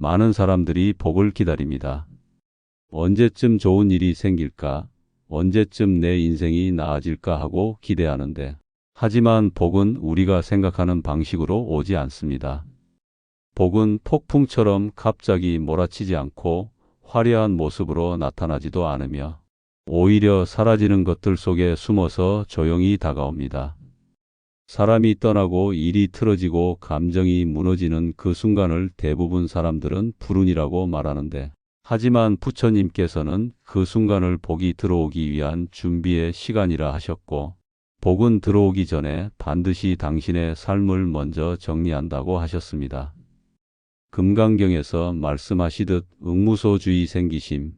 많은 사람들이 복을 기다립니다. 언제쯤 좋은 일이 생길까? 언제쯤 내 인생이 나아질까 하고 기대하는데, 하지만 복은 우리가 생각하는 방식으로 오지 않습니다. 복은 폭풍처럼 갑자기 몰아치지 않고 화려한 모습으로 나타나지도 않으며 오히려 사라지는 것들 속에 숨어서 조용히 다가옵니다. 사람이 떠나고 일이 틀어지고 감정이 무너지는 그 순간을 대부분 사람들은 불운이라고 말하는데, 하지만 부처님께서는 그 순간을 복이 들어오기 위한 준비의 시간이라 하셨고, 복은 들어오기 전에 반드시 당신의 삶을 먼저 정리한다고 하셨습니다. 금강경에서 말씀하시듯 응무소주의 생기심,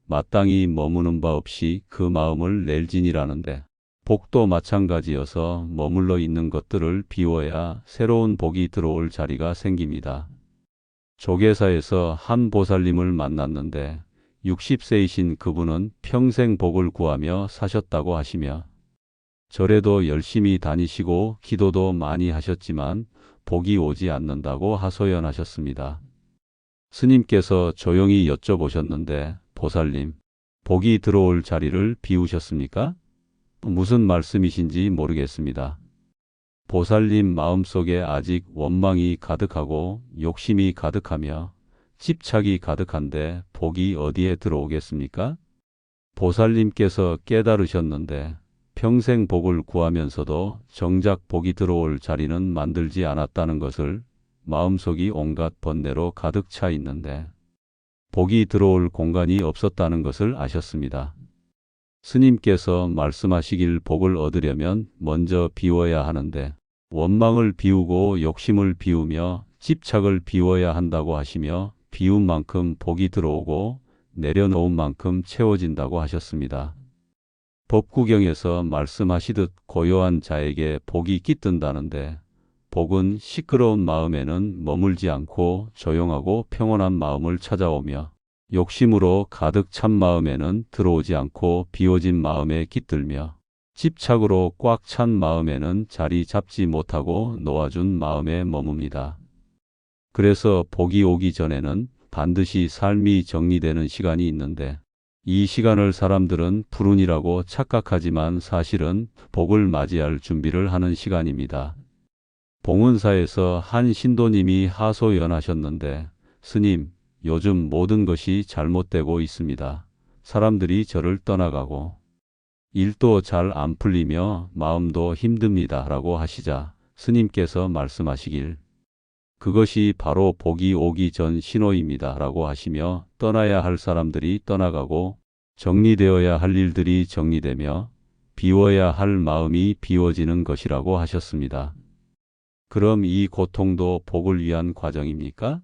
마땅히 머무는 바 없이 그 마음을 낼지니라는데, 복도 마찬가지여서 머물러 있는 것들을 비워야 새로운 복이 들어올 자리가 생깁니다. 조계사에서 한 보살님을 만났는데 60세이신 그분은 평생 복을 구하며 사셨다고 하시며, 절에도 열심히 다니시고 기도도 많이 하셨지만 복이 오지 않는다고 하소연하셨습니다. 스님께서 조용히 여쭤보셨는데, 보살님, 복이 들어올 자리를 비우셨습니까? 무슨 말씀이신지 모르겠습니다. 보살님 마음속에 아직 원망이 가득하고 욕심이 가득하며 집착이 가득한데 복이 어디에 들어오겠습니까? 보살님께서 깨달으셨는데, 평생 복을 구하면서도 정작 복이 들어올 자리는 만들지 않았다는 것을, 마음속이 온갖 번뇌로 가득 차 있는데 복이 들어올 공간이 없었다는 것을 아셨습니다. 스님께서 말씀하시길 복을 얻으려면 먼저 비워야 하는데, 원망을 비우고 욕심을 비우며 집착을 비워야 한다고 하시며, 비운 만큼 복이 들어오고 내려놓은 만큼 채워진다고 하셨습니다. 법구경에서 말씀하시듯 고요한 자에게 복이 깃든다는데, 복은 시끄러운 마음에는 머물지 않고 조용하고 평온한 마음을 찾아오며, 욕심으로 가득 찬 마음에는 들어오지 않고 비워진 마음에 깃들며, 집착으로 꽉 찬 마음에는 자리 잡지 못하고 놓아준 마음에 머뭅니다. 그래서 복이 오기 전에는 반드시 삶이 정리되는 시간이 있는데, 이 시간을 사람들은 불운이라고 착각하지만 사실은 복을 맞이할 준비를 하는 시간입니다. 봉은사에서 한 신도님이 하소연하셨는데, 스님, 요즘 모든 것이 잘못되고 있습니다. 사람들이 저를 떠나가고 일도 잘 안 풀리며 마음도 힘듭니다. 라고 하시자 스님께서 말씀하시길, 그것이 바로 복이 오기 전 신호입니다. 라고 하시며, 떠나야 할 사람들이 떠나가고 정리되어야 할 일들이 정리되며 비워야 할 마음이 비워지는 것이라고 하셨습니다. 그럼 이 고통도 복을 위한 과정입니까?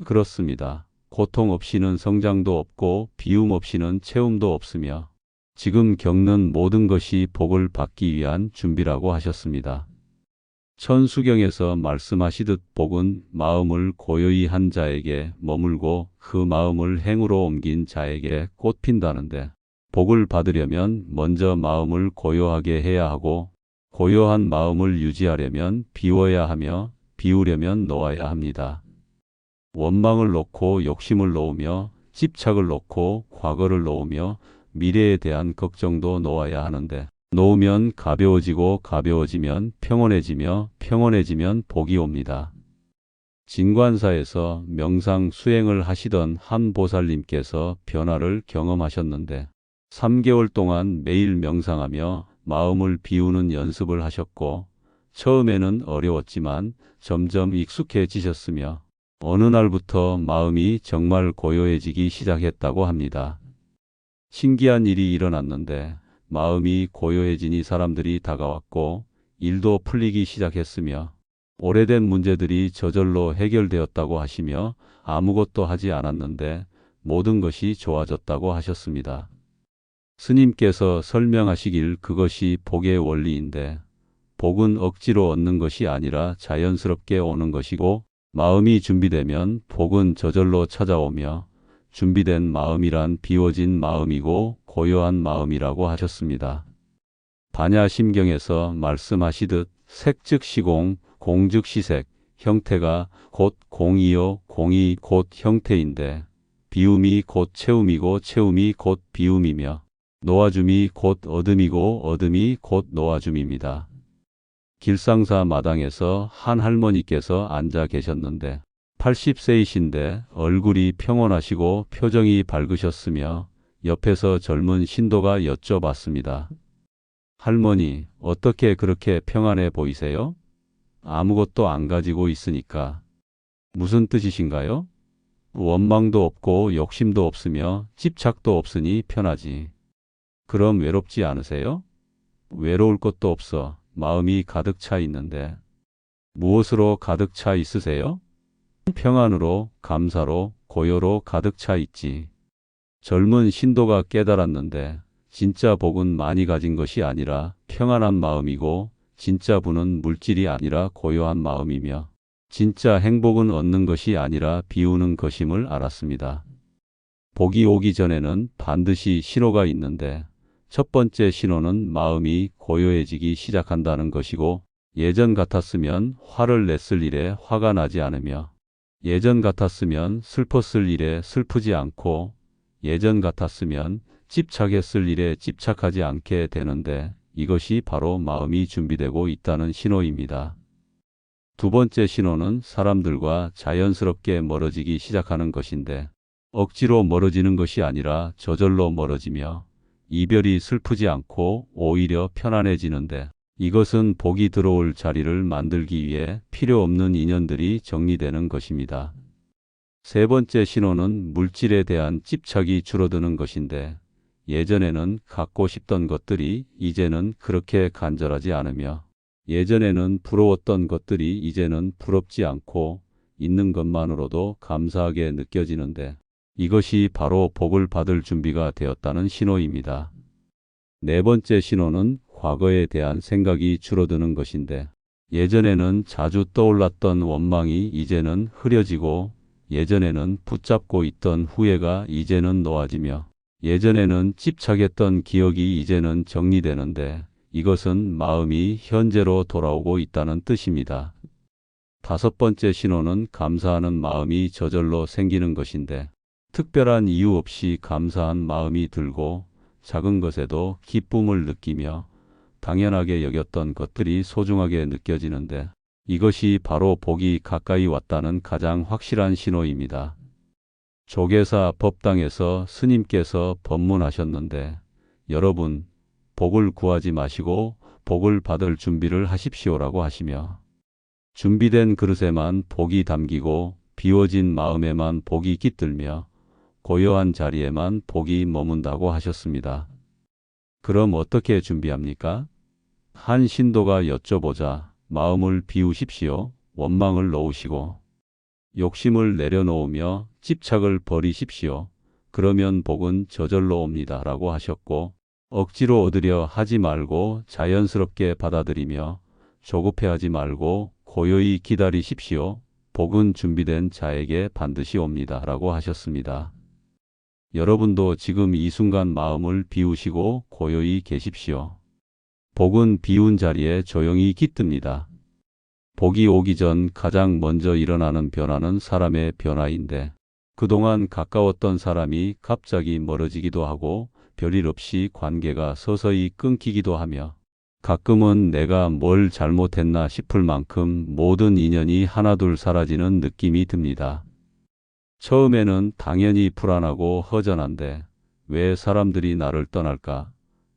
그렇습니다. 고통 없이는 성장도 없고 비움 없이는 채움도 없으며 지금 겪는 모든 것이 복을 받기 위한 준비라고 하셨습니다. 천수경에서 말씀하시듯 복은 마음을 고요히 한 자에게 머물고 그 마음을 행으로 옮긴 자에게 꽃핀다는데, 복을 받으려면 먼저 마음을 고요하게 해야 하고, 고요한 마음을 유지하려면 비워야 하며 비우려면 놓아야 합니다. 원망을 놓고 욕심을 놓으며 집착을 놓고 과거를 놓으며 미래에 대한 걱정도 놓아야 하는데, 놓으면 가벼워지고 가벼워지면 평온해지며 평온해지면 복이 옵니다. 진관사에서 명상 수행을 하시던 한 보살님께서 변화를 경험하셨는데, 3개월 동안 매일 명상하며 마음을 비우는 연습을 하셨고, 처음에는 어려웠지만 점점 익숙해지셨으며 어느 날부터 마음이 정말 고요해지기 시작했다고 합니다. 신기한 일이 일어났는데, 마음이 고요해지니 사람들이 다가왔고 일도 풀리기 시작했으며 오래된 문제들이 저절로 해결되었다고 하시며, 아무것도 하지 않았는데 모든 것이 좋아졌다고 하셨습니다. 스님께서 설명하시길, 그것이 복의 원리인데, 복은 억지로 얻는 것이 아니라 자연스럽게 오는 것이고, 마음이 준비되면 복은 저절로 찾아오며, 준비된 마음이란 비워진 마음이고 고요한 마음이라고 하셨습니다. 반야심경에서 말씀하시듯 색 즉 시공, 공 즉 시색, 형태가 곧 공이요, 공이 곧 형태인데 비움이 곧 채움이고 채움이 곧 비움이며 놓아줌이 곧 얻음이고 얻음이 곧 놓아줌입니다. 길상사 마당에서 한 할머니께서 앉아 계셨는데 80세이신데 얼굴이 평온하시고 표정이 밝으셨으며 옆에서 젊은 신도가 여쭤봤습니다. 할머니, 어떻게 그렇게 평안해 보이세요? 아무것도 안 가지고 있으니까. 무슨 뜻이신가요? 원망도 없고 욕심도 없으며 집착도 없으니 편하지. 그럼 외롭지 않으세요? 외로울 것도 없어. 마음이 가득 차 있는데. 무엇으로 가득 차 있으세요? 평안으로, 감사로, 고요로 가득 차 있지. 젊은 신도가 깨달았는데 진짜 복은 많이 가진 것이 아니라 평안한 마음이고 진짜 부는 물질이 아니라 고요한 마음이며 진짜 행복은 얻는 것이 아니라 비우는 것임을 알았습니다. 복이 오기 전에는 반드시 신호가 있는데 첫 번째 신호는 마음이 고요해지기 시작한다는 것이고 예전 같았으면 화를 냈을 일에 화가 나지 않으며 예전 같았으면 슬펐을 일에 슬프지 않고 예전 같았으면 집착했을 일에 집착하지 않게 되는데 이것이 바로 마음이 준비되고 있다는 신호입니다. 두 번째 신호는 사람들과 자연스럽게 멀어지기 시작하는 것인데 억지로 멀어지는 것이 아니라 저절로 멀어지며 이별이 슬프지 않고 오히려 편안해지는데 이것은 복이 들어올 자리를 만들기 위해 필요 없는 인연들이 정리되는 것입니다. 세 번째 신호는 물질에 대한 집착이 줄어드는 것인데 예전에는 갖고 싶던 것들이 이제는 그렇게 간절하지 않으며 예전에는 부러웠던 것들이 이제는 부럽지 않고 있는 것만으로도 감사하게 느껴지는데 이것이 바로 복을 받을 준비가 되었다는 신호입니다. 네 번째 신호는 과거에 대한 생각이 줄어드는 것인데 예전에는 자주 떠올랐던 원망이 이제는 흐려지고 예전에는 붙잡고 있던 후회가 이제는 놓아지며 예전에는 집착했던 기억이 이제는 정리되는데 이것은 마음이 현재로 돌아오고 있다는 뜻입니다. 다섯 번째 신호는 감사하는 마음이 저절로 생기는 것인데 특별한 이유 없이 감사한 마음이 들고 작은 것에도 기쁨을 느끼며 당연하게 여겼던 것들이 소중하게 느껴지는데 이것이 바로 복이 가까이 왔다는 가장 확실한 신호입니다. 조계사 법당에서 스님께서 법문하셨는데 여러분 복을 구하지 마시고 복을 받을 준비를 하십시오라고 하시며 준비된 그릇에만 복이 담기고 비워진 마음에만 복이 깃들며 고요한 자리에만 복이 머문다고 하셨습니다. 그럼 어떻게 준비합니까? 한 신도가 여쭤보자 마음을 비우십시오. 원망을 놓으시고 욕심을 내려놓으며 집착을 버리십시오. 그러면 복은 저절로 옵니다. 라고 하셨고 억지로 얻으려 하지 말고 자연스럽게 받아들이며 조급해하지 말고 고요히 기다리십시오. 복은 준비된 자에게 반드시 옵니다. 라고 하셨습니다. 여러분도 지금 이 순간 마음을 비우시고 고요히 계십시오. 복은 비운 자리에 조용히 깃듭니다. 복이 오기 전 가장 먼저 일어나는 변화는 사람의 변화인데 그동안 가까웠던 사람이 갑자기 멀어지기도 하고 별일 없이 관계가 서서히 끊기기도 하며 가끔은 내가 뭘 잘못했나 싶을 만큼 모든 인연이 하나둘 사라지는 느낌이 듭니다. 처음에는 당연히 불안하고 허전한데 왜 사람들이 나를 떠날까?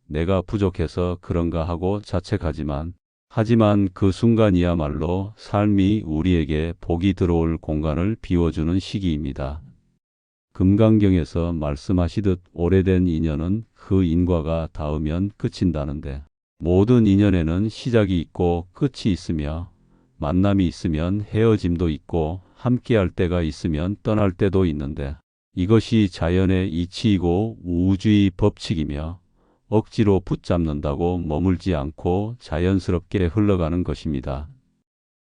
내가 부족해서 그런가 하고 자책하지만 그 순간이야말로 삶이 우리에게 복이 들어올 공간을 비워주는 시기입니다. 금강경에서 말씀하시듯 오래된 인연은 그 인과가 닿으면 끝인다는데 모든 인연에는 시작이 있고 끝이 있으며 만남이 있으면 헤어짐도 있고 함께할 때가 있으면 떠날 때도 있는데 이것이 자연의 이치이고 우주의 법칙이며 억지로 붙잡는다고 머물지 않고 자연스럽게 흘러가는 것입니다.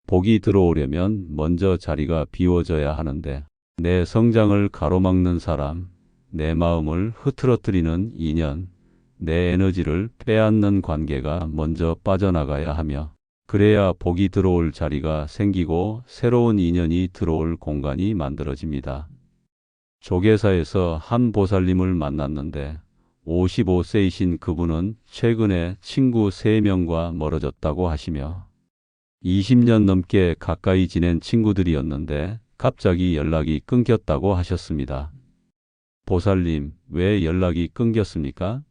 복이 들어오려면 먼저 자리가 비워져야 하는데 내 성장을 가로막는 사람, 내 마음을 흐트러뜨리는 인연, 내 에너지를 빼앗는 관계가 먼저 빠져나가야 하며 그래야 복이 들어올 자리가 생기고 새로운 인연이 들어올 공간이 만들어집니다. 조계사에서 한 보살님을 만났는데 55세이신 그분은 최근에 친구 3명과 멀어졌다고 하시며 20년 넘게 가까이 지낸 친구들이었는데 갑자기 연락이 끊겼다고 하셨습니다. 보살님, 왜 연락이 끊겼습니까?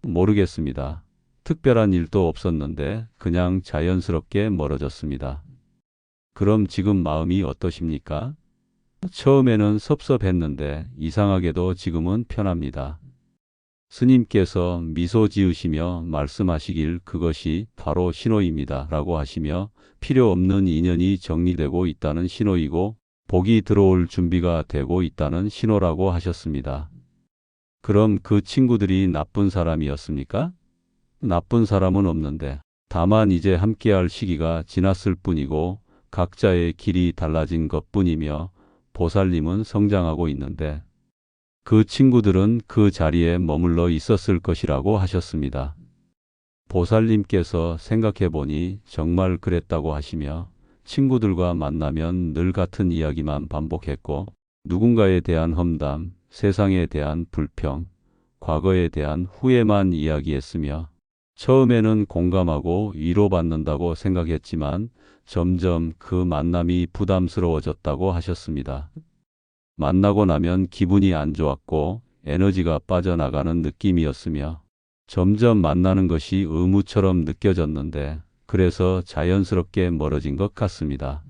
모르겠습니다. 특별한 일도 없었는데 그냥 자연스럽게 멀어졌습니다. 그럼 지금 마음이 어떠십니까? 처음에는 섭섭했는데 이상하게도 지금은 편합니다. 스님께서 미소 지으시며 말씀하시길 그것이 바로 신호입니다. 라고 하시며 필요 없는 인연이 정리되고 있다는 신호이고 복이 들어올 준비가 되고 있다는 신호라고 하셨습니다. 그럼 그 친구들이 나쁜 사람이었습니까? 나쁜 사람은 없는데 다만 이제 함께할 시기가 지났을 뿐이고 각자의 길이 달라진 것뿐이며 보살님은 성장하고 있는데 그 친구들은 그 자리에 머물러 있었을 것이라고 하셨습니다. 보살님께서 생각해 보니 정말 그랬다고 하시며 친구들과 만나면 늘 같은 이야기만 반복했고 누군가에 대한 험담, 세상에 대한 불평, 과거에 대한 후회만 이야기했으며 처음에는 공감하고 위로받는다고 생각했지만 점점 그 만남이 부담스러워졌다고 하셨습니다. 만나고 나면 기분이 안 좋았고 에너지가 빠져나가는 느낌이었으며 점점 만나는 것이 의무처럼 느껴졌는데 그래서 자연스럽게 멀어진 것 같습니다.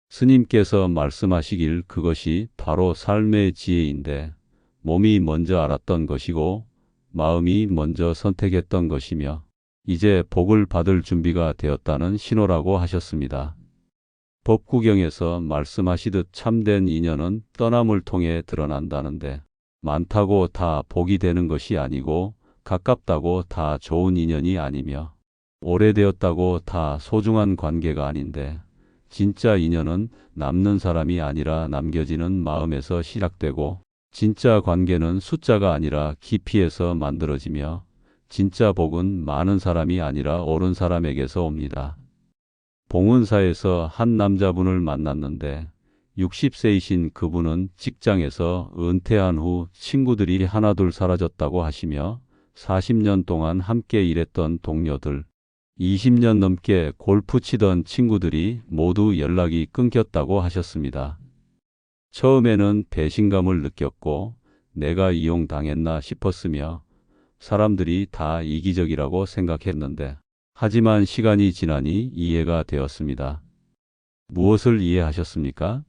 스님께서 말씀하시길 그것이 바로 삶의 지혜인데 몸이 먼저 알았던 것이고 마음이 먼저 선택했던 것이며 이제 복을 받을 준비가 되었다는 신호라고 하셨습니다. 법구경에서 말씀하시듯 참된 인연은 떠남을 통해 드러난다는데 많다고 다 복이 되는 것이 아니고 가깝다고 다 좋은 인연이 아니며 오래되었다고 다 소중한 관계가 아닌데 진짜 인연은 남는 사람이 아니라 남겨지는 마음에서 시작되고 진짜 관계는 숫자가 아니라 깊이에서 만들어지며 진짜 복은 많은 사람이 아니라 옳은 사람에게서 옵니다. 봉은사에서 한 남자분을 만났는데 60세이신 그분은 직장에서 은퇴한 후 친구들이 하나둘 사라졌다고 하시며 40년 동안 함께 일했던 동료들, 20년 넘게 골프 치던 친구들이 모두 연락이 끊겼다고 하셨습니다. 처음에는 배신감을 느꼈고 내가 이용당했나 싶었으며 사람들이 다 이기적이라고 생각했는데 하지만 시간이 지나니 이해가 되었습니다. 무엇을 이해하셨습니까?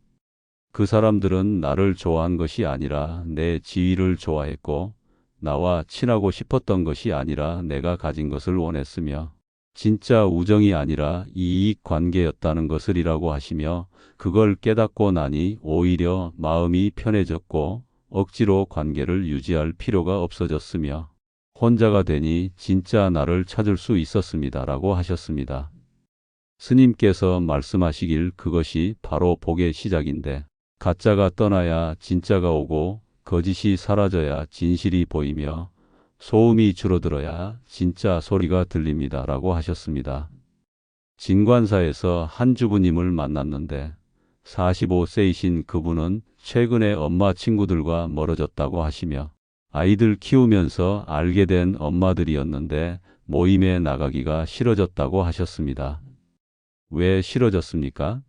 그 사람들은 나를 좋아한 것이 아니라 내 지위를 좋아했고 나와 친하고 싶었던 것이 아니라 내가 가진 것을 원했으며 진짜 우정이 아니라 이익 관계였다는 것을이라고 하시며 그걸 깨닫고 나니 오히려 마음이 편해졌고 억지로 관계를 유지할 필요가 없어졌으며 혼자가 되니 진짜 나를 찾을 수 있었습니다. 라고 하셨습니다. 스님께서 말씀하시길 그것이 바로 복의 시작인데 가짜가 떠나야 진짜가 오고 거짓이 사라져야 진실이 보이며 소음이 줄어들어야 진짜 소리가 들립니다. 라고 하셨습니다. 진관사에서 한 주부님을 만났는데 45세이신 그분은 최근에 엄마 친구들과 멀어졌다고 하시며 아이들 키우면서 알게 된 엄마들이었는데 모임에 나가기가 싫어졌다고 하셨습니다. 왜 싫어졌습니까?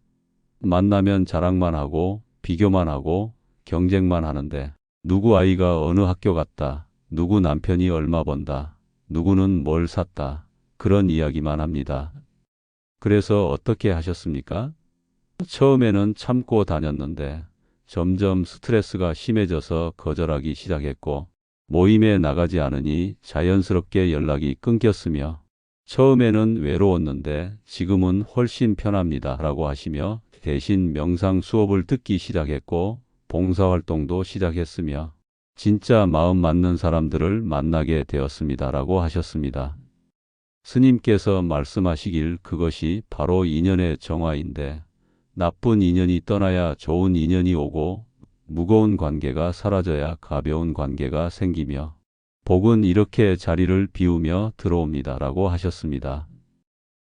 만나면 자랑만 하고 비교만 하고 경쟁만 하는데 누구 아이가 어느 학교 갔다, 누구 남편이 얼마 번다, 누구는 뭘 샀다, 그런 이야기만 합니다. 그래서 어떻게 하셨습니까? 처음에는 참고 다녔는데 점점 스트레스가 심해져서 거절하기 시작했고 모임에 나가지 않으니 자연스럽게 연락이 끊겼으며 처음에는 외로웠는데 지금은 훨씬 편합니다. 라고 하시며 대신 명상 수업을 듣기 시작했고 봉사활동도 시작했으며 진짜 마음 맞는 사람들을 만나게 되었습니다. 라고 하셨습니다. 스님께서 말씀하시길 그것이 바로 인연의 정화인데 나쁜 인연이 떠나야 좋은 인연이 오고 무거운 관계가 사라져야 가벼운 관계가 생기며 복은 이렇게 자리를 비우며 들어옵니다. 라고 하셨습니다.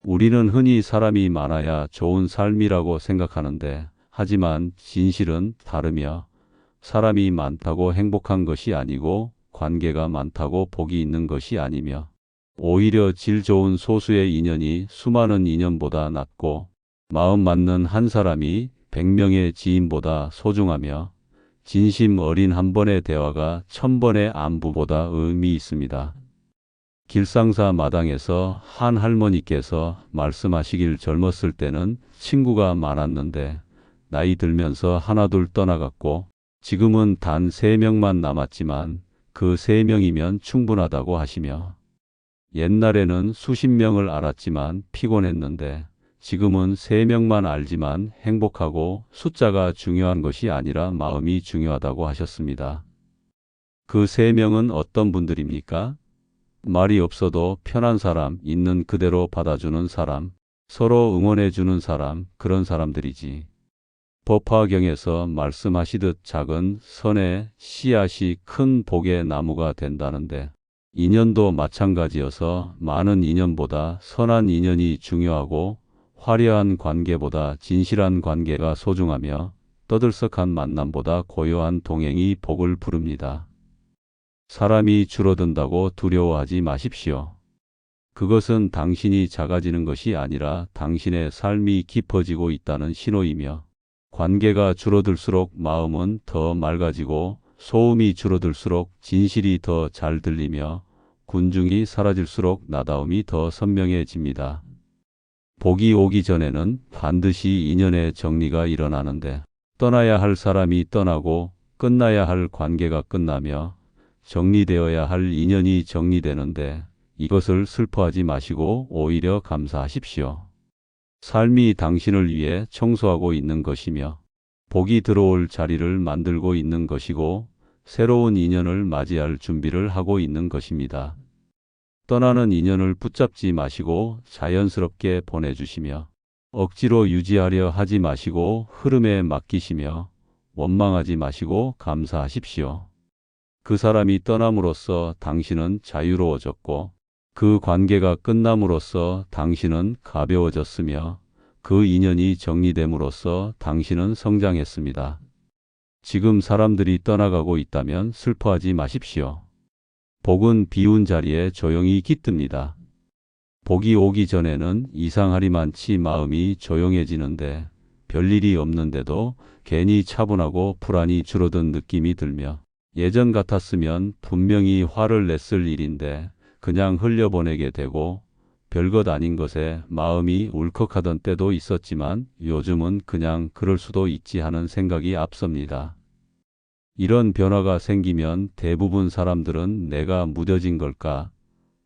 우리는 흔히 사람이 많아야 좋은 삶이라고 생각하는데, 하지만 진실은 다르며, 사람이 많다고 행복한 것이 아니고, 관계가 많다고 복이 있는 것이 아니며, 오히려 질 좋은 소수의 인연이 수많은 인연보다 낫고, 마음 맞는 한 사람이 100명의 지인보다 소중하며, 진심 어린 한 번의 대화가 1000번의 안부보다 의미 있습니다. 길상사 마당에서 한 할머니께서 말씀하시길 젊었을 때는 친구가 많았는데 나이 들면서 하나둘 떠나갔고 지금은 단 3명만 남았지만 그 3명이면 충분하다고 하시며 옛날에는 수십 명을 알았지만 피곤했는데 지금은 3명만 알지만 행복하고 숫자가 중요한 것이 아니라 마음이 중요하다고 하셨습니다. 그 3명은 어떤 분들입니까? 말이 없어도 편한 사람, 있는 그대로 받아주는 사람, 서로 응원해주는 사람, 그런 사람들이지. 법화경에서 말씀하시듯 작은 선의 씨앗이 큰 복의 나무가 된다는데 인연도 마찬가지여서 많은 인연보다 선한 인연이 중요하고 화려한 관계보다 진실한 관계가 소중하며 떠들썩한 만남보다 고요한 동행이 복을 부릅니다. 사람이 줄어든다고 두려워하지 마십시오. 그것은 당신이 작아지는 것이 아니라 당신의 삶이 깊어지고 있다는 신호이며 관계가 줄어들수록 마음은 더 맑아지고 소음이 줄어들수록 진실이 더 잘 들리며 군중이 사라질수록 나다움이 더 선명해집니다. 복이 오기 전에는 반드시 인연의 정리가 일어나는데 떠나야 할 사람이 떠나고 끝나야 할 관계가 끝나며 정리되어야 할 인연이 정리되는데 이것을 슬퍼하지 마시고 오히려 감사하십시오. 삶이 당신을 위해 청소하고 있는 것이며 복이 들어올 자리를 만들고 있는 것이고 새로운 인연을 맞이할 준비를 하고 있는 것입니다. 떠나는 인연을 붙잡지 마시고 자연스럽게 보내주시며 억지로 유지하려 하지 마시고 흐름에 맡기시며 원망하지 마시고 감사하십시오. 그 사람이 떠남으로써 당신은 자유로워졌고 그 관계가 끝남으로써 당신은 가벼워졌으며 그 인연이 정리됨으로써 당신은 성장했습니다. 지금 사람들이 떠나가고 있다면 슬퍼하지 마십시오. 복은 비운 자리에 조용히 깃듭니다. 복이 오기 전에는 이상하리만치 마음이 조용해지는데 별일이 없는데도 괜히 차분하고 불안이 줄어든 느낌이 들며 예전 같았으면 분명히 화를 냈을 일인데 그냥 흘려보내게 되고 별것 아닌 것에 마음이 울컥하던 때도 있었지만 요즘은 그냥 그럴 수도 있지 하는 생각이 앞섭니다. 이런 변화가 생기면 대부분 사람들은 내가 무뎌진 걸까?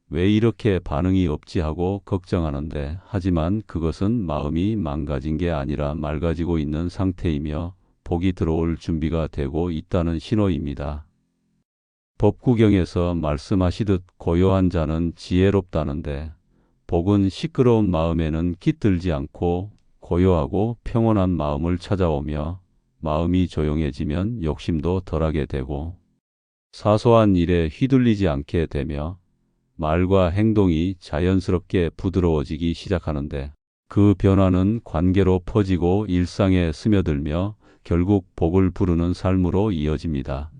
왜 이렇게 반응이 없지 하고 걱정하는데 하지만 그것은 마음이 망가진 게 아니라 맑아지고 있는 상태이며 복이 들어올 준비가 되고 있다는 신호입니다. 법구경에서 말씀하시듯 고요한 자는 지혜롭다는데 복은 시끄러운 마음에는 깃들지 않고 고요하고 평온한 마음을 찾아오며 마음이 조용해지면 욕심도 덜하게 되고 사소한 일에 휘둘리지 않게 되며 말과 행동이 자연스럽게 부드러워지기 시작하는데 그 변화는 관계로 퍼지고 일상에 스며들며 결국 복을 부르는 삶으로 이어집니다.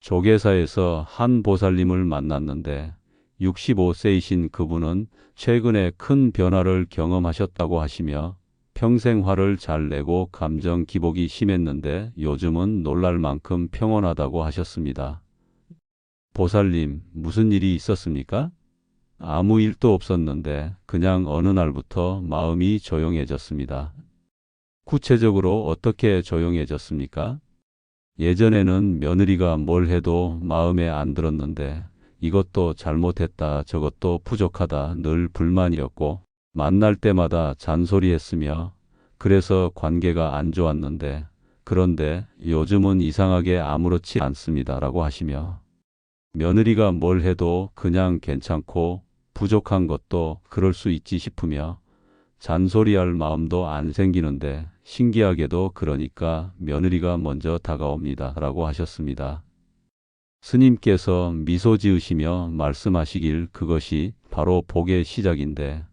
조계사에서 한 보살님을 만났는데 65세이신 그분은 최근에 큰 변화를 경험하셨다고 하시며 평생 화를 잘 내고 감정 기복이 심했는데 요즘은 놀랄 만큼 평온하다고 하셨습니다. 보살님, 무슨 일이 있었습니까? 아무 일도 없었는데 그냥 어느 날부터 마음이 조용해졌습니다. 구체적으로 어떻게 조용해졌습니까? 예전에는 며느리가 뭘 해도 마음에 안 들었는데 이것도 잘못했다, 저것도 부족하다 늘 불만이었고 만날 때마다 잔소리했으며 그래서 관계가 안 좋았는데 그런데 요즘은 이상하게 아무렇지 않습니다라고 하시며 며느리가 뭘 해도 그냥 괜찮고 부족한 것도 그럴 수 있지 싶으며 잔소리할 마음도 안 생기는데 신기하게도 그러니까 며느리가 먼저 다가옵니다 라고 하셨습니다. 스님께서 미소 지으시며 말씀하시길 그것이 바로 복의 시작인데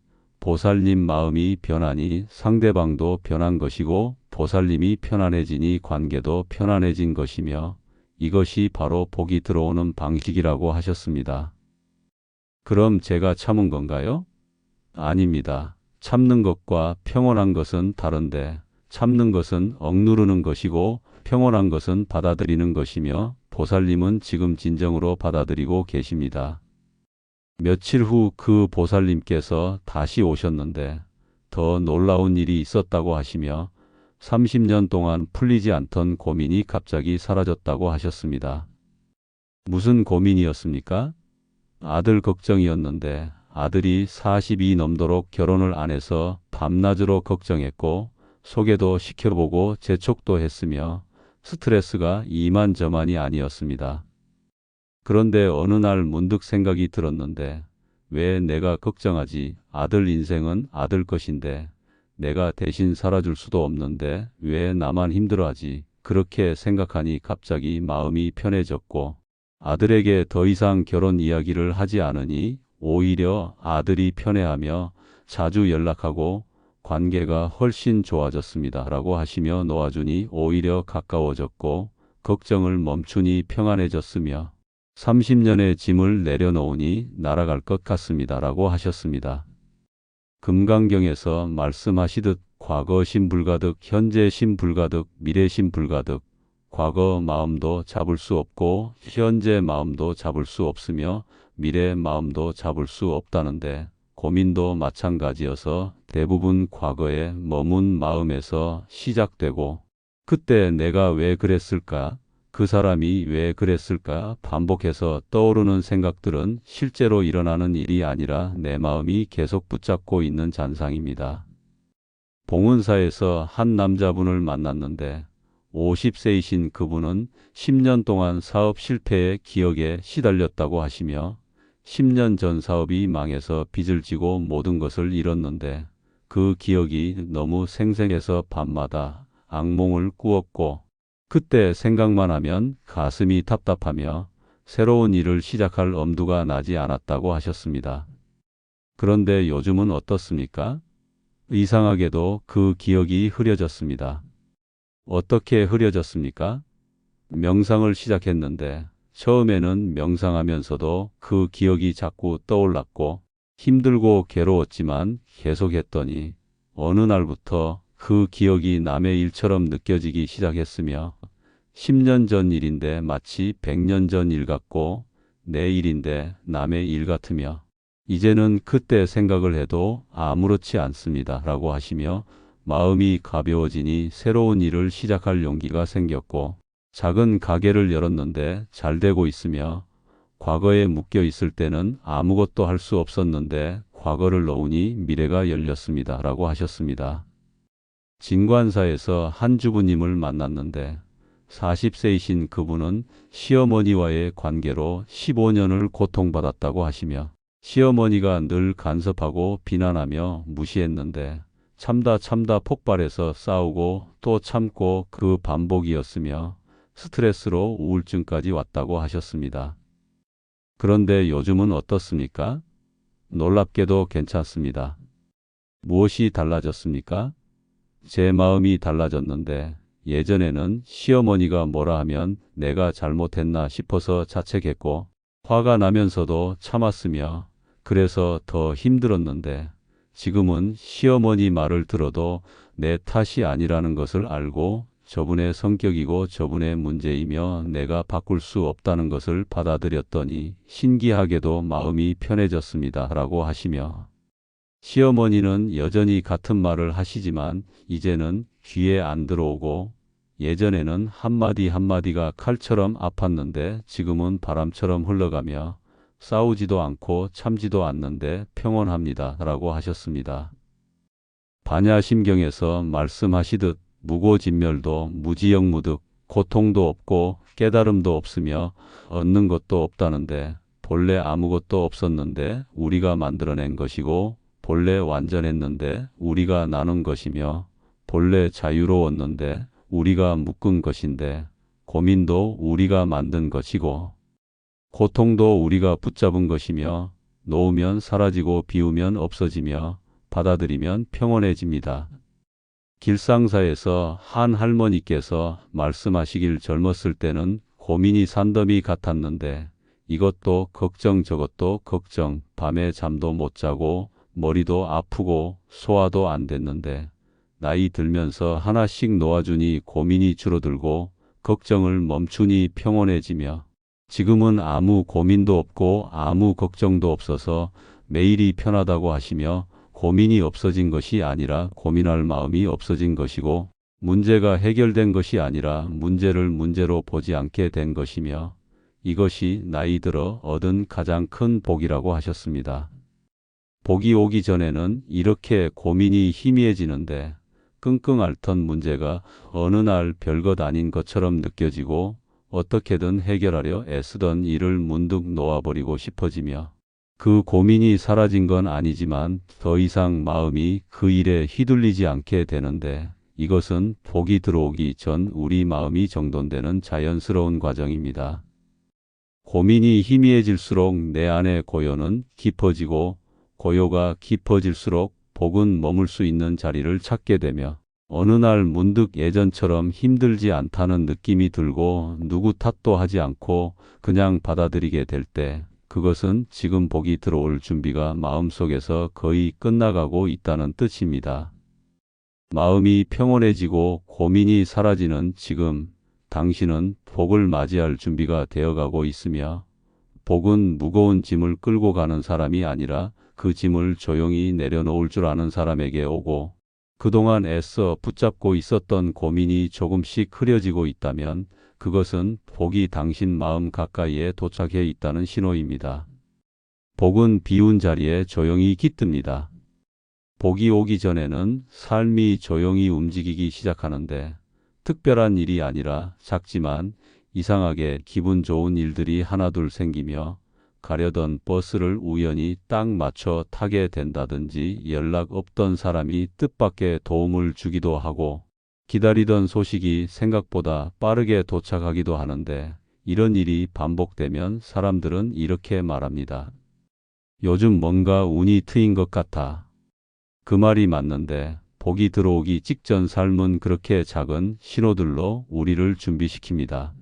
보살님 마음이 변하니 상대방도 변한 것이고 보살님이 편안해지니 관계도 편안해진 것이며 이것이 바로 복이 들어오는 방식이라고 하셨습니다. 그럼 제가 참은 건가요? 아닙니다. 참는 것과 평온한 것은 다른데 참는 것은 억누르는 것이고 평온한 것은 받아들이는 것이며 보살님은 지금 진정으로 받아들이고 계십니다. 며칠 후 그 보살님께서 다시 오셨는데 더 놀라운 일이 있었다고 하시며 30년 동안 풀리지 않던 고민이 갑자기 사라졌다고 하셨습니다. 무슨 고민이었습니까? 아들 걱정이었는데 아들이 40이 넘도록 결혼을 안 해서 밤낮으로 걱정했고 소개도 시켜보고 재촉도 했으며 스트레스가 이만저만이 아니었습니다. 그런데 어느 날 문득 생각이 들었는데 왜 내가 걱정하지? 아들 인생은 아들 것인데 내가 대신 살아줄 수도 없는데 왜 나만 힘들어하지? 그렇게 생각하니 갑자기 마음이 편해졌고 아들에게 더 이상 결혼 이야기를 하지 않으니 오히려 아들이 편해하며 자주 연락하고 관계가 훨씬 좋아졌습니다. 라고 하시며 놓아주니 오히려 가까워졌고 걱정을 멈추니 평안해졌으며 30년의 짐을 내려놓으니 날아갈 것 같습니다. 라고 하셨습니다. 금강경에서 말씀하시듯 과거 신불가득, 현재 신불가득, 미래 신불가득, 과거 마음도 잡을 수 없고 현재 마음도 잡을 수 없으며 미래 마음도 잡을 수 없다는데 고민도 마찬가지여서 대부분 과거에 머문 마음에서 시작되고 그때 내가 왜 그랬을까? 그 사람이 왜 그랬을까? 반복해서 떠오르는 생각들은 실제로 일어나는 일이 아니라 내 마음이 계속 붙잡고 있는 잔상입니다. 봉은사에서 한 남자분을 만났는데 50세이신 그분은 10년 동안 사업 실패의 기억에 시달렸다고 하시며 10년 전 사업이 망해서 빚을 지고 모든 것을 잃었는데 그 기억이 너무 생생해서 밤마다 악몽을 꾸었고 그때 생각만 하면 가슴이 답답하며 새로운 일을 시작할 엄두가 나지 않았다고 하셨습니다. 그런데 요즘은 어떻습니까? 이상하게도 그 기억이 흐려졌습니다. 어떻게 흐려졌습니까? 명상을 시작했는데 처음에는 명상하면서도 그 기억이 자꾸 떠올랐고 힘들고 괴로웠지만 계속했더니 어느 날부터 그 기억이 남의 일처럼 느껴지기 시작했으며 10년 전 일인데 마치 100년 전 일 같고 내 일인데 남의 일 같으며 이제는 그때 생각을 해도 아무렇지 않습니다. 라고 하시며 마음이 가벼워지니 새로운 일을 시작할 용기가 생겼고 작은 가게를 열었는데 잘 되고 있으며 과거에 묶여 있을 때는 아무것도 할 수 없었는데 과거를 놓으니 미래가 열렸습니다. 라고 하셨습니다. 진관사에서 한 주부님을 만났는데 40세이신 그분은 시어머니와의 관계로 15년을 고통받았다고 하시며 시어머니가 늘 간섭하고 비난하며 무시했는데 참다 폭발해서 싸우고 또 참고 그 반복이었으며 스트레스로 우울증까지 왔다고 하셨습니다. 그런데 요즘은 어떻습니까? 놀랍게도 괜찮습니다. 무엇이 달라졌습니까? 제 마음이 달라졌는데 예전에는 시어머니가 뭐라 하면 내가 잘못했나 싶어서 자책했고 화가 나면서도 참았으며 그래서 더 힘들었는데 지금은 시어머니 말을 들어도 내 탓이 아니라는 것을 알고 저분의 성격이고 저분의 문제이며 내가 바꿀 수 없다는 것을 받아들였더니 신기하게도 마음이 편해졌습니다. 라고 하시며 시어머니는 여전히 같은 말을 하시지만 이제는 귀에 안 들어오고 예전에는 한마디 한마디가 칼처럼 아팠는데 지금은 바람처럼 흘러가며 싸우지도 않고 참지도 않는데 평온합니다. 라고 하셨습니다. 반야심경에서 말씀하시듯 무고진멸도 무지영무득 고통도 없고 깨달음도 없으며 얻는 것도 없다는데 본래 아무것도 없었는데 우리가 만들어낸 것이고 본래 완전했는데 우리가 나눈 것이며 본래 자유로웠는데 우리가 묶은 것인데 고민도 우리가 만든 것이고 고통도 우리가 붙잡은 것이며 놓으면 사라지고 비우면 없어지며 받아들이면 평온해집니다. 길상사에서 한 할머니께서 말씀하시길 젊었을 때는 고민이 산더미 같았는데 이것도 걱정 저것도 걱정, 밤에 잠도 못 자고 머리도 아프고 소화도 안 됐는데 나이 들면서 하나씩 놓아주니 고민이 줄어들고 걱정을 멈추니 평온해지며 지금은 아무 고민도 없고 아무 걱정도 없어서 매일이 편하다고 하시며 고민이 없어진 것이 아니라 고민할 마음이 없어진 것이고 문제가 해결된 것이 아니라 문제를 문제로 보지 않게 된 것이며 이것이 나이 들어 얻은 가장 큰 복이라고 하셨습니다. 복이 오기 전에는 이렇게 고민이 희미해지는데 끙끙 앓던 문제가 어느 날 별것 아닌 것처럼 느껴지고 어떻게든 해결하려 애쓰던 일을 문득 놓아버리고 싶어지며 그 고민이 사라진 건 아니지만 더 이상 마음이 그 일에 휘둘리지 않게 되는데 이것은 복이 들어오기 전 우리 마음이 정돈되는 자연스러운 과정입니다. 고민이 희미해질수록 내 안의 고요는 깊어지고 고요가 깊어질수록 복은 머물 수 있는 자리를 찾게 되며 어느 날 문득 예전처럼 힘들지 않다는 느낌이 들고 누구 탓도 하지 않고 그냥 받아들이게 될 때 그것은 지금 복이 들어올 준비가 마음속에서 거의 끝나가고 있다는 뜻입니다. 마음이 평온해지고 고민이 사라지는 지금 당신은 복을 맞이할 준비가 되어가고 있으며 복은 무거운 짐을 끌고 가는 사람이 아니라 그 짐을 조용히 내려놓을 줄 아는 사람에게 오고 그동안 애써 붙잡고 있었던 고민이 조금씩 흐려지고 있다면 그것은 복이 당신 마음 가까이에 도착해 있다는 신호입니다. 복은 비운 자리에 조용히 깃듭니다. 복이 오기 전에는 삶이 조용히 움직이기 시작하는데 특별한 일이 아니라 작지만 이상하게 기분 좋은 일들이 하나둘 생기며 가려던 버스를 우연히 딱 맞춰 타게 된다든지 연락 없던 사람이 뜻밖의 도움을 주기도 하고 기다리던 소식이 생각보다 빠르게 도착하기도 하는데 이런 일이 반복되면 사람들은 이렇게 말합니다. 요즘 뭔가 운이 트인 것 같아. 그 말이 맞는데 복이 들어오기 직전 삶은 그렇게 작은 신호들로 우리를 준비시킵니다.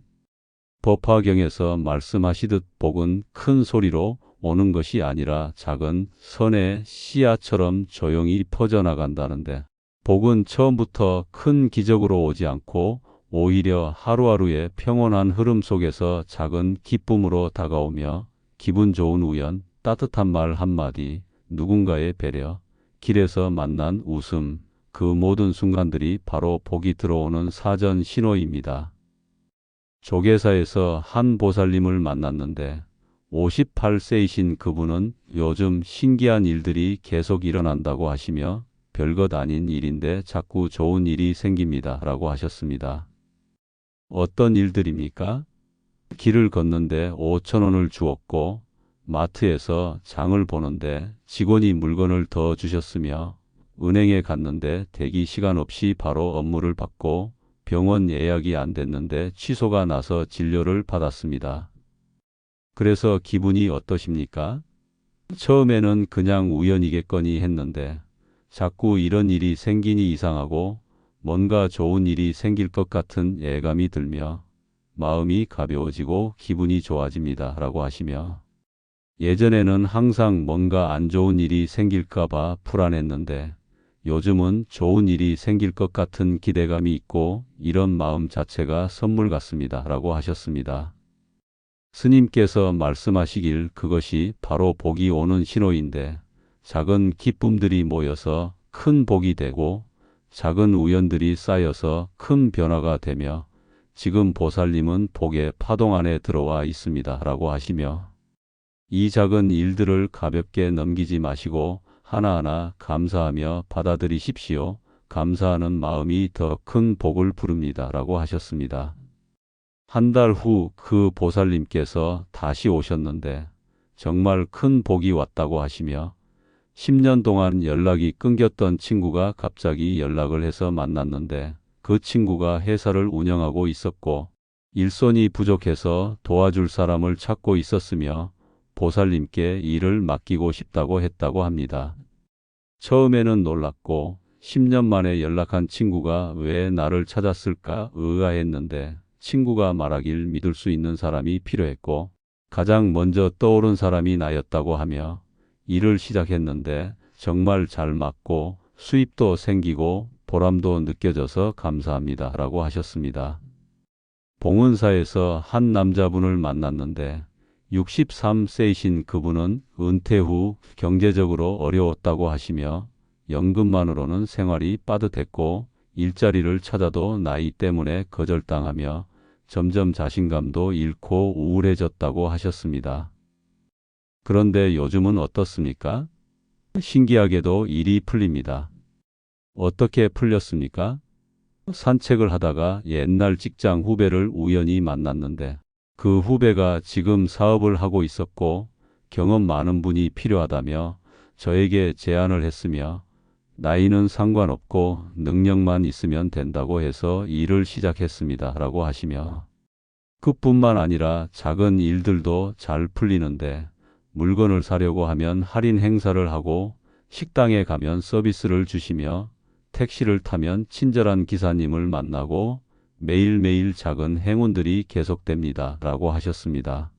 법화경에서 말씀하시듯 복은 큰 소리로 오는 것이 아니라 작은 선의 씨앗처럼 조용히 퍼져나간다는데 복은 처음부터 큰 기적으로 오지 않고 오히려 하루하루의 평온한 흐름 속에서 작은 기쁨으로 다가오며 기분 좋은 우연, 따뜻한 말 한마디, 누군가의 배려, 길에서 만난 웃음, 그 모든 순간들이 바로 복이 들어오는 사전 신호입니다. 조계사에서 한 보살님을 만났는데 58세이신 그분은 요즘 신기한 일들이 계속 일어난다고 하시며 별것 아닌 일인데 자꾸 좋은 일이 생깁니다 라고 하셨습니다. 어떤 일들입니까? 길을 걷는데 5,000원을 주었고 마트에서 장을 보는데 직원이 물건을 더 주셨으며 은행에 갔는데 대기 시간 없이 바로 업무를 받고 병원 예약이 안 됐는데 취소가 나서 진료를 받았습니다. 그래서 기분이 어떠십니까? 처음에는 그냥 우연이겠거니 했는데 자꾸 이런 일이 생기니 이상하고 뭔가 좋은 일이 생길 것 같은 예감이 들며 마음이 가벼워지고 기분이 좋아집니다 라고 하시며 예전에는 항상 뭔가 안 좋은 일이 생길까 봐 불안했는데 요즘은 좋은 일이 생길 것 같은 기대감이 있고 이런 마음 자체가 선물 같습니다 라고 하셨습니다. 스님께서 말씀하시길 그것이 바로 복이 오는 신호인데 작은 기쁨들이 모여서 큰 복이 되고 작은 우연들이 쌓여서 큰 변화가 되며 지금 보살님은 복의 파동 안에 들어와 있습니다 라고 하시며 이 작은 일들을 가볍게 넘기지 마시고 하나하나 감사하며 받아들이십시오. 감사하는 마음이 더 큰 복을 부릅니다 라고 하셨습니다. 한 달 후 그 보살님께서 다시 오셨는데 정말 큰 복이 왔다고 하시며 10년 동안 연락이 끊겼던 친구가 갑자기 연락을 해서 만났는데 그 친구가 회사를 운영하고 있었고 일손이 부족해서 도와줄 사람을 찾고 있었으며 보살님께 일을 맡기고 싶다고 했다고 합니다. 처음에는 놀랐고 10년 만에 연락한 친구가 왜 나를 찾았을까 의아했는데 친구가 말하길 믿을 수 있는 사람이 필요했고 가장 먼저 떠오른 사람이 나였다고 하며 일을 시작했는데 정말 잘 맞고 수입도 생기고 보람도 느껴져서 감사합니다 라고 하셨습니다. 봉은사에서 한 남자분을 만났는데 63세이신 그분은 은퇴 후 경제적으로 어려웠다고 하시며 연금만으로는 생활이 빠듯했고 일자리를 찾아도 나이 때문에 거절당하며 점점 자신감도 잃고 우울해졌다고 하셨습니다. 그런데 요즘은 어떻습니까? 신기하게도 일이 풀립니다. 어떻게 풀렸습니까? 산책을 하다가 옛날 직장 후배를 우연히 만났는데 그 후배가 지금 사업을 하고 있었고 경험 많은 분이 필요하다며 저에게 제안을 했으며 나이는 상관없고 능력만 있으면 된다고 해서 일을 시작했습니다 라고 하시며 그뿐만 아니라 작은 일들도 잘 풀리는데 물건을 사려고 하면 할인 행사를 하고 식당에 가면 서비스를 주시며 택시를 타면 친절한 기사님을 만나고 매일매일 작은 행운들이 계속됩니다 라고 하셨습니다.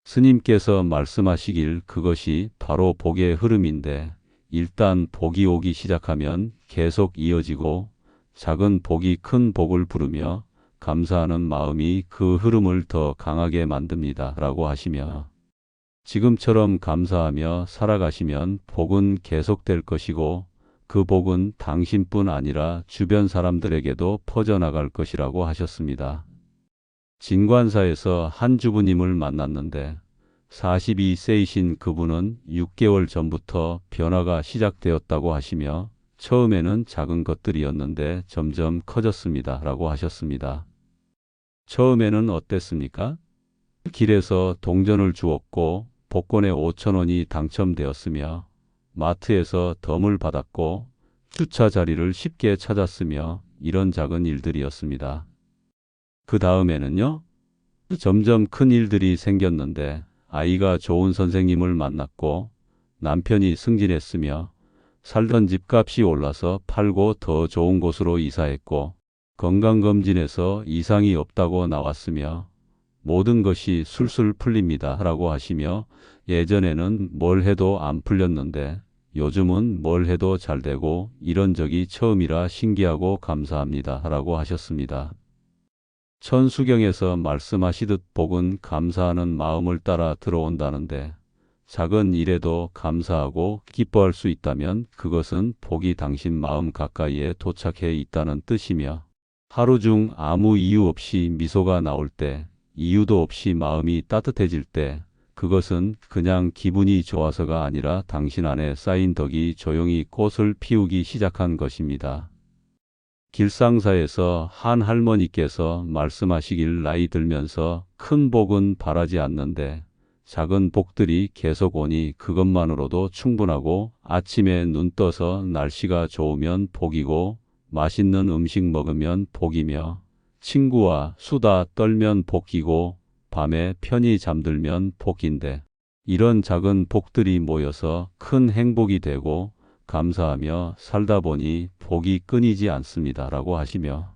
스님께서 말씀하시길 그것이 바로 복의 흐름인데 일단 복이 오기 시작하면 계속 이어지고 작은 복이 큰 복을 부르며 감사하는 마음이 그 흐름을 더 강하게 만듭니다 라고 하시며 지금처럼 감사하며 살아가시면 복은 계속될 것이고 그 복은 당신뿐 아니라 주변 사람들에게도 퍼져나갈 것이라고 하셨습니다. 진관사에서 한 주부님을 만났는데 42세이신 그분은 6개월 전부터 변화가 시작되었다고 하시며 처음에는 작은 것들이었는데 점점 커졌습니다 라고 하셨습니다. 처음에는 어땠습니까? 길에서 동전을 주었고 복권에 5,000원이 당첨되었으며 마트에서 덤을 받았고 주차 자리를 쉽게 찾았으며 이런 작은 일들이었습니다. 그 다음에는요, 점점 큰 일들이 생겼는데 아이가 좋은 선생님을 만났고 남편이 승진했으며 살던 집값이 올라서 팔고 더 좋은 곳으로 이사했고 건강검진에서 이상이 없다고 나왔으며 모든 것이 술술 풀립니다 라고 하시며 예전에는 뭘 해도 안 풀렸는데 요즘은 뭘 해도 잘 되고 이런 적이 처음이라 신기하고 감사합니다 라고 하셨습니다. 천수경에서 말씀하시듯 복은 감사하는 마음을 따라 들어온다는데 작은 일에도 감사하고 기뻐할 수 있다면 그것은 복이 당신 마음 가까이에 도착해 있다는 뜻이며 하루 중 아무 이유 없이 미소가 나올 때 이유도 없이 마음이 따뜻해질 때 그것은 그냥 기분이 좋아서가 아니라 당신 안에 쌓인 덕이 조용히 꽃을 피우기 시작한 것입니다. 길상사에서 한 할머니께서 말씀하시길 나이 들면서 큰 복은 바라지 않는데 작은 복들이 계속 오니 그것만으로도 충분하고 아침에 눈 떠서 날씨가 좋으면 복이고 맛있는 음식 먹으면 복이며 친구와 수다 떨면 복이고 밤에 편히 잠들면 복인데 이런 작은 복들이 모여서 큰 행복이 되고 감사하며 살다 보니 복이 끊이지 않습니다 라고 하시며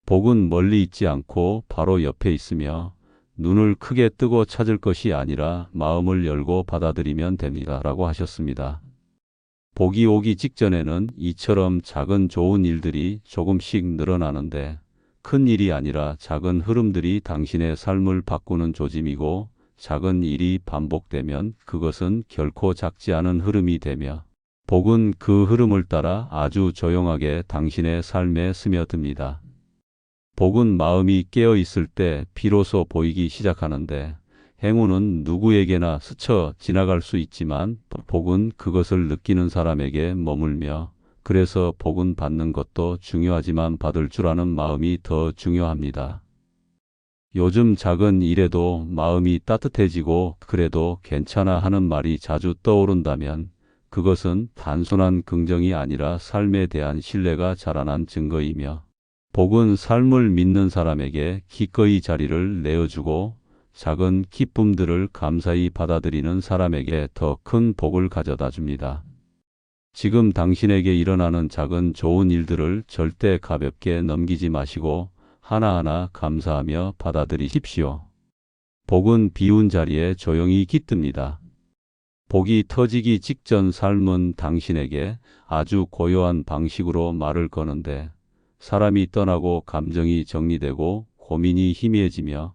복은 멀리 있지 않고 바로 옆에 있으며 눈을 크게 뜨고 찾을 것이 아니라 마음을 열고 받아들이면 됩니다 라고 하셨습니다. 복이 오기 직전에는 이처럼 작은 좋은 일들이 조금씩 늘어나는데 큰 일이 아니라 작은 흐름들이 당신의 삶을 바꾸는 조짐이고 작은 일이 반복되면 그것은 결코 작지 않은 흐름이 되며 복은 그 흐름을 따라 아주 조용하게 당신의 삶에 스며듭니다. 복은 마음이 깨어 있을 때 비로소 보이기 시작하는데 행운은 누구에게나 스쳐 지나갈 수 있지만 복은 그것을 느끼는 사람에게 머물며 그래서 복은 받는 것도 중요하지만 받을 줄 아는 마음이 더 중요합니다. 요즘 작은 일에도 마음이 따뜻해지고 그래도 괜찮아 하는 말이 자주 떠오른다면 그것은 단순한 긍정이 아니라 삶에 대한 신뢰가 자라난 증거이며 복은 삶을 믿는 사람에게 기꺼이 자리를 내어주고 작은 기쁨들을 감사히 받아들이는 사람에게 더 큰 복을 가져다 줍니다. 지금 당신에게 일어나는 작은 좋은 일들을 절대 가볍게 넘기지 마시고 하나하나 감사하며 받아들이십시오. 복은 비운 자리에 조용히 깃듭니다. 복이 터지기 직전 삶은 당신에게 아주 고요한 방식으로 말을 거는데, 사람이 떠나고 감정이 정리되고 고민이 희미해지며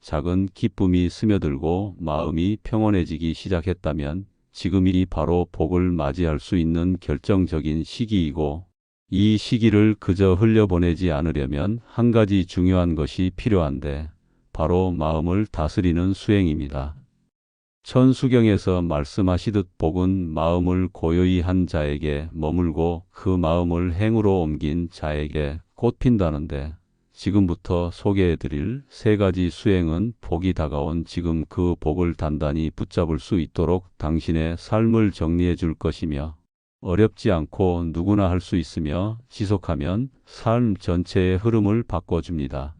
작은 기쁨이 스며들고 마음이 평온해지기 시작했다면 지금이 바로 복을 맞이할 수 있는 결정적인 시기이고, 이 시기를 그저 흘려보내지 않으려면 한 가지 중요한 것이 필요한데, 바로 마음을 다스리는 수행입니다. 천수경에서 말씀하시듯 복은 마음을 고요히 한 자에게 머물고 그 마음을 행으로 옮긴 자에게 꽃핀다는데, 지금부터 소개해드릴 세 가지 수행은 복이 다가온 지금 그 복을 단단히 붙잡을 수 있도록 당신의 삶을 정리해 줄 것이며, 어렵지 않고 누구나 할 수 있으며 지속하면 삶 전체의 흐름을 바꿔줍니다.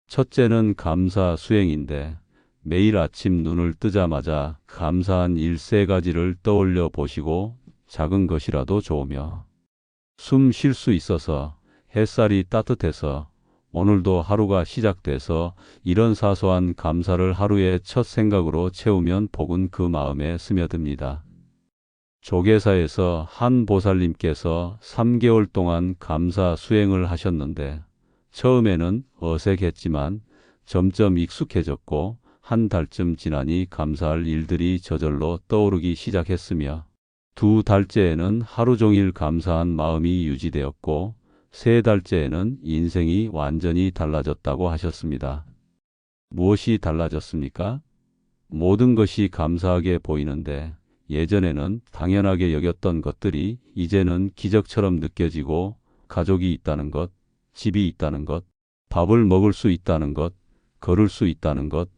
첫째는 감사 수행인데, 매일 아침 눈을 뜨자마자 감사한 일 세 가지를 떠올려 보시고, 작은 것이라도 좋으며 숨 쉴 수 있어서, 햇살이 따뜻해서, 오늘도 하루가 시작돼서 이런 사소한 감사를 하루의 첫 생각으로 채우면 복은 그 마음에 스며듭니다. 조계사에서 한 보살님께서 3개월 동안 감사 수행을 하셨는데, 처음에는 어색했지만 점점 익숙해졌고 한 달쯤 지나니 감사할 일들이 저절로 떠오르기 시작했으며, 2달째에는 하루 종일 감사한 마음이 유지되었고, 3달째에는 인생이 완전히 달라졌다고 하셨습니다. 무엇이 달라졌습니까? 모든 것이 감사하게 보이는데, 예전에는 당연하게 여겼던 것들이 이제는 기적처럼 느껴지고, 가족이 있다는 것, 집이 있다는 것, 밥을 먹을 수 있다는 것, 걸을 수 있다는 것,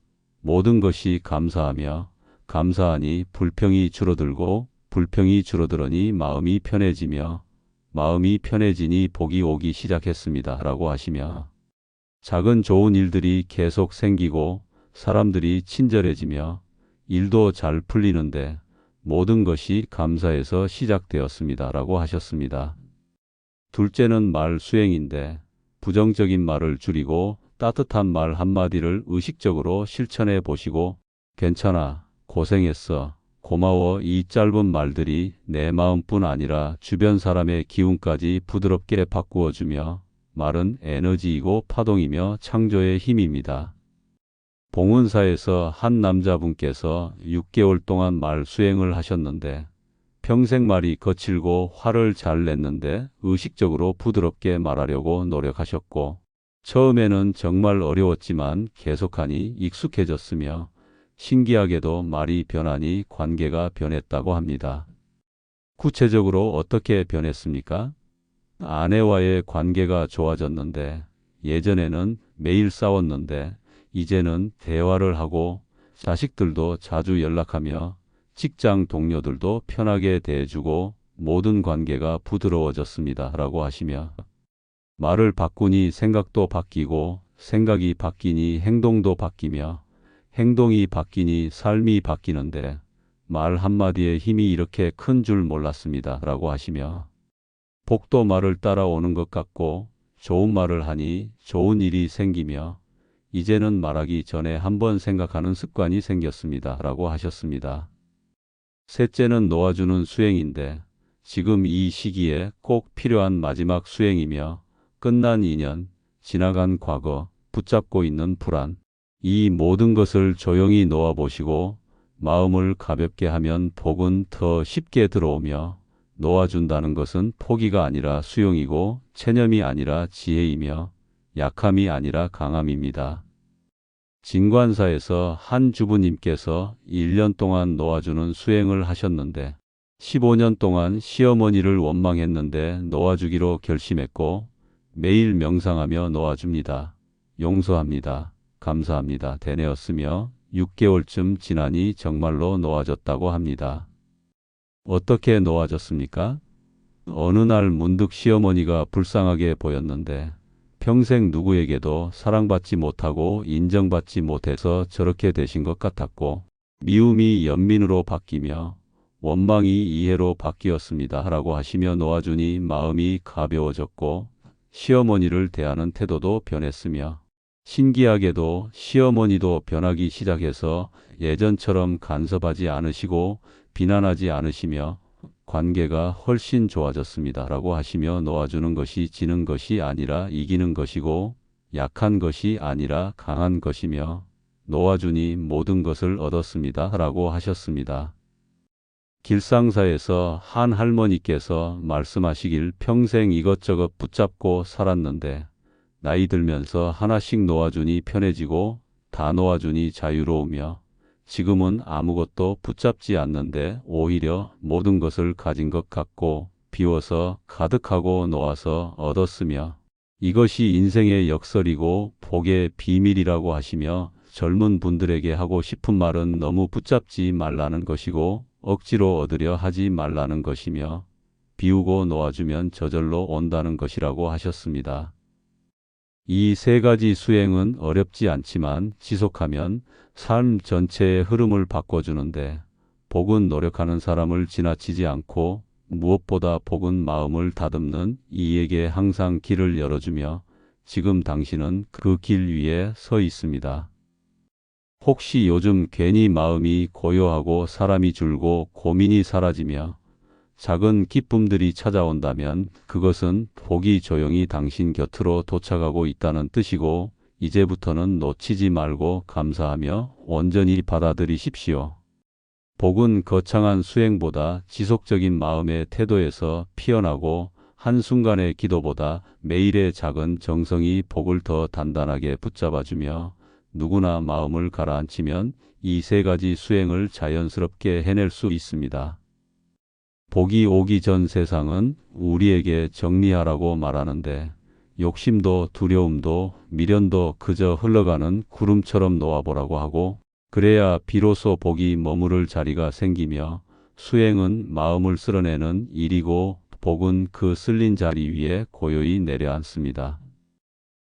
모든 것이 감사하며, 감사하니 불평이 줄어들고, 불평이 줄어들으니 마음이 편해지며, 마음이 편해지니 복이 오기 시작했습니다. 라고 하시며, 작은 좋은 일들이 계속 생기고 사람들이 친절해지며 일도 잘 풀리는데 모든 것이 감사해서 시작되었습니다. 라고 하셨습니다. 둘째는 말 수행인데, 부정적인 말을 줄이고 따뜻한 말 한마디를 의식적으로 실천해 보시고, 괜찮아, 고생했어, 고마워, 이 짧은 말들이 내 마음뿐 아니라 주변 사람의 기운까지 부드럽게 바꾸어주며, 말은 에너지이고 파동이며 창조의 힘입니다. 봉은사에서 한 남자분께서 6개월 동안 말 수행을 하셨는데, 평생 말이 거칠고 화를 잘 냈는데 의식적으로 부드럽게 말하려고 노력하셨고, 처음에는 정말 어려웠지만 계속하니 익숙해졌으며, 신기하게도 말이 변하니 관계가 변했다고 합니다. 구체적으로 어떻게 변했습니까? 아내와의 관계가 좋아졌는데, 예전에는 매일 싸웠는데 이제는 대화를 하고, 자식들도 자주 연락하며 직장 동료들도 편하게 대해주고 모든 관계가 부드러워졌습니다. 라고 하시며, 말을 바꾸니 생각도 바뀌고, 생각이 바뀌니 행동도 바뀌며, 행동이 바뀌니 삶이 바뀌는데 말 한마디에 힘이 이렇게 큰 줄 몰랐습니다. 라고 하시며, 복도 말을 따라오는 것 같고, 좋은 말을 하니 좋은 일이 생기며, 이제는 말하기 전에 한번 생각하는 습관이 생겼습니다. 라고 하셨습니다. 셋째는 놓아주는 수행인데, 지금 이 시기에 꼭 필요한 마지막 수행이며, 끝난 인연, 지나간 과거, 붙잡고 있는 불안, 이 모든 것을 조용히 놓아보시고 마음을 가볍게 하면 복은 더 쉽게 들어오며, 놓아준다는 것은 포기가 아니라 수용이고, 체념이 아니라 지혜이며, 약함이 아니라 강함입니다. 진관사에서 한 주부님께서 1년 동안 놓아주는 수행을 하셨는데, 15년 동안 시어머니를 원망했는데 놓아주기로 결심했고, 매일 명상하며 놓아줍니다. 용서합니다. 감사합니다. 되뇌었으며 6개월쯤 지나니 정말로 놓아졌다고 합니다. 어떻게 놓아졌습니까? 어느 날 문득 시어머니가 불쌍하게 보였는데, 평생 누구에게도 사랑받지 못하고 인정받지 못해서 저렇게 되신 것 같았고, 미움이 연민으로 바뀌며 원망이 이해로 바뀌었습니다. 라고 하시며 놓아주니 마음이 가벼워졌고 시어머니를 대하는 태도도 변했으며 신기하게도 시어머니도 변하기 시작해서 예전처럼 간섭하지 않으시고 비난하지 않으시며 관계가 훨씬 좋아졌습니다. 라고 하시며 놓아주는 것이 지는 것이 아니라 이기는 것이고 약한 것이 아니라 강한 것이며 놓아주니 모든 것을 얻었습니다. 라고 하셨습니다. 길상사에서 한 할머니께서 말씀하시길 평생 이것저것 붙잡고 살았는데 나이 들면서 하나씩 놓아주니 편해지고 다 놓아주니 자유로우며 지금은 아무것도 붙잡지 않는데 오히려 모든 것을 가진 것 같고 비워서 가득하고 놓아서 얻었으며 이것이 인생의 역설이고 복의 비밀이라고 하시며 젊은 분들에게 하고 싶은 말은 너무 붙잡지 말라는 것이고 억지로 얻으려 하지 말라는 것이며 비우고 놓아주면 저절로 온다는 것이라고 하셨습니다. 이 세 가지 수행은 어렵지 않지만 지속하면 삶 전체의 흐름을 바꿔주는데 복은 노력하는 사람을 지나치지 않고 무엇보다 복은 마음을 다듬는 이에게 항상 길을 열어주며 지금 당신은 그 길 위에 서 있습니다. 혹시 요즘 괜히 마음이 고요하고 사람이 줄고 고민이 사라지며 작은 기쁨들이 찾아온다면 그것은 복이 조용히 당신 곁으로 도착하고 있다는 뜻이고 이제부터는 놓치지 말고 감사하며 온전히 받아들이십시오. 복은 거창한 수행보다 지속적인 마음의 태도에서 피어나고 한순간의 기도보다 매일의 작은 정성이 복을 더 단단하게 붙잡아주며 누구나 마음을 가라앉히면 이 세 가지 수행을 자연스럽게 해낼 수 있습니다. 복이 오기 전 세상은 우리에게 정리하라고 말하는데 욕심도 두려움도 미련도 그저 흘러가는 구름처럼 놓아보라고 하고 그래야 비로소 복이 머무를 자리가 생기며 수행은 마음을 쓸어내는 일이고 복은 그 쓸린 자리 위에 고요히 내려앉습니다.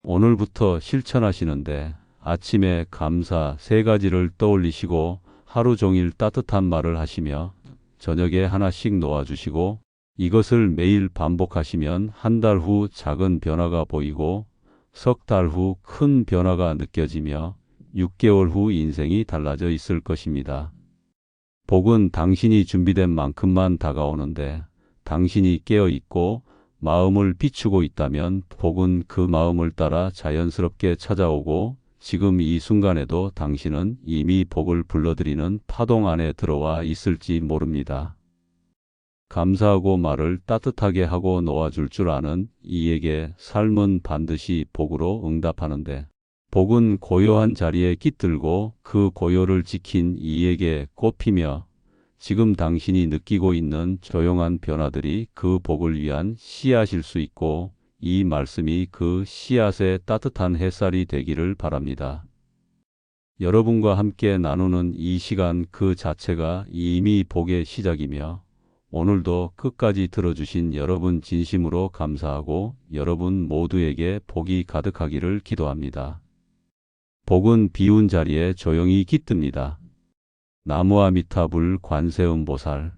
오늘부터 실천하시는데 아침에 감사 세 가지를 떠올리시고 하루 종일 따뜻한 말을 하시며 저녁에 하나씩 놓아주시고 이것을 매일 반복하시면 한 달 후 작은 변화가 보이고 석 달 후 큰 변화가 느껴지며 6개월 후 인생이 달라져 있을 것입니다. 복은 당신이 준비된 만큼만 다가오는데 당신이 깨어 있고 마음을 비추고 있다면 복은 그 마음을 따라 자연스럽게 찾아오고 지금 이 순간에도 당신은 이미 복을 불러들이는 파동 안에 들어와 있을지 모릅니다. 감사하고 말을 따뜻하게 하고 놓아줄 줄 아는 이에게 삶은 반드시 복으로 응답하는데 복은 고요한 자리에 깃들고 그 고요를 지킨 이에게 꽃피며 지금 당신이 느끼고 있는 조용한 변화들이 그 복을 위한 씨앗일 수 있고 이 말씀이 그 씨앗의 따뜻한 햇살이 되기를 바랍니다. 여러분과 함께 나누는 이 시간 그 자체가 이미 복의 시작이며 오늘도 끝까지 들어주신 여러분 진심으로 감사하고 여러분 모두에게 복이 가득하기를 기도합니다. 복은 비운 자리에 조용히 깃듭니다. 나무아미타불 관세음보살